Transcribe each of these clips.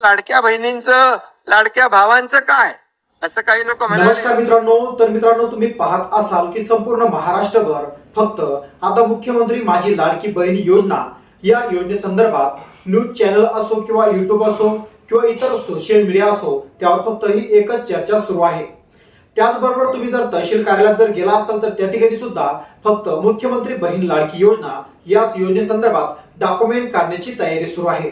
लाडक्या बहिणींचं लाडक्या भावांचं काय असं काही लोक नमस्कार मित्रांनो, तुम्ही पाहत असाल की संपूर्ण महाराष्ट्रभर फक्त आता मुख्यमंत्री माझी लाडकी बहीण योजना या योजनेसंदर्भात न्यूज चॅनल असो किंवा युट्यूब असो किंवा इतर सोशल मीडिया असो त्यावर फक्त ही एकच चर्चा सुरू आहे। त्याचबरोबर तुम्ही जर तहसील कार्यालयात जर गेला असाल तर त्या ठिकाणी सुद्धा फक्त मुख्यमंत्री बहीण लाडकी योजना याच योजनेसंदर्भात डॉक्युमेंट काढण्याची तयारी सुरू आहे।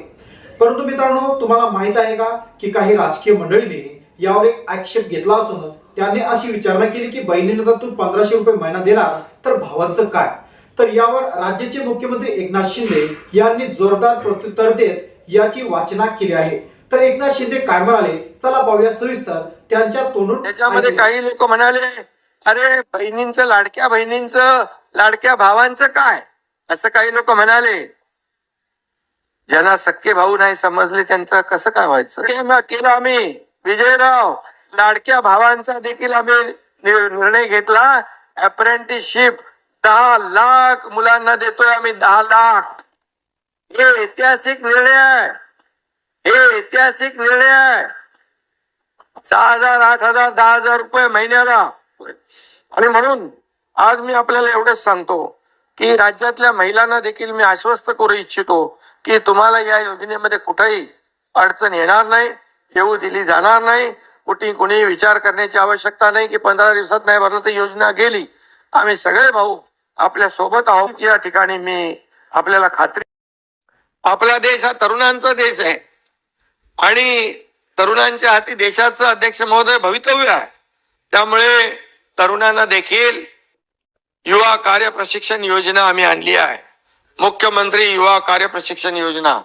परंतु मित्रांनो, तुम्हाला माहित आहे का की काही राजकीय मंडळींनी यावर एक आक्षेप घेतला असून त्यांनी अशी विचारणा केली की बहिणींना जर तू 1500 रुपये महिना देणार तर भावांचं काय। तर यावर राज्याचे मुख्यमंत्री एकनाथ शिंदे यांनी जोरदार प्रत्युत्तर देत याची वाचना केली आहे। तर एकनाथ शिंदे काय म्हणाले चला पाहूया सविस्तर त्यांच्या तोंडून। त्याच्यामध्ये काही लोक म्हणाले, अरे लाडक्या बहिणींचं लाडक्या भावांचं काय असं काही लोक म्हणाले। ज्यांना सख्खे भाऊ नाही समजले त्यांचं कसं काय व्हायचं केलं आम्ही विजयराव। लाडक्या भावांचा देखील आम्ही निर्णय घेतला। अप्रेंटिसशिप 10 लाख मुलांना देतोय आम्ही, 10 लाख। हे ऐतिहासिक निर्णय आहे, हे ऐतिहासिक निर्णय आहे। 6,000, 8,000, 10,000 रुपये महिन्याला। आणि म्हणून आज मी आपल्याला एवढंच सांगतो की राज्यातल्या महिलांना देखील मी आश्वस्त करू इच्छितो की तुम्हाला या योजनेमध्ये कुठेही अडचण येणार नाही, येऊ दिली जाणार नाही। कुणी विचार करण्याची आवश्यकता नाही की 15 दिवसात नाही भरलं तर योजना गेली। आम्ही सगळे भाऊ आपल्या सोबत आहोत। या ठिकाणी मी आपल्याला खात्री, आपला देश हा तरुणांचा देश आहे आणि तरुणांच्या हाती देशाचं अध्यक्ष महोदय भवितव्य आहे। त्यामुळे तरुणांना देखील युवा कार्य प्रशिक्षण योजना आम्ही आणली आहे, मुख्यमंत्री युवा कार्य प्रशिक्षण योजना।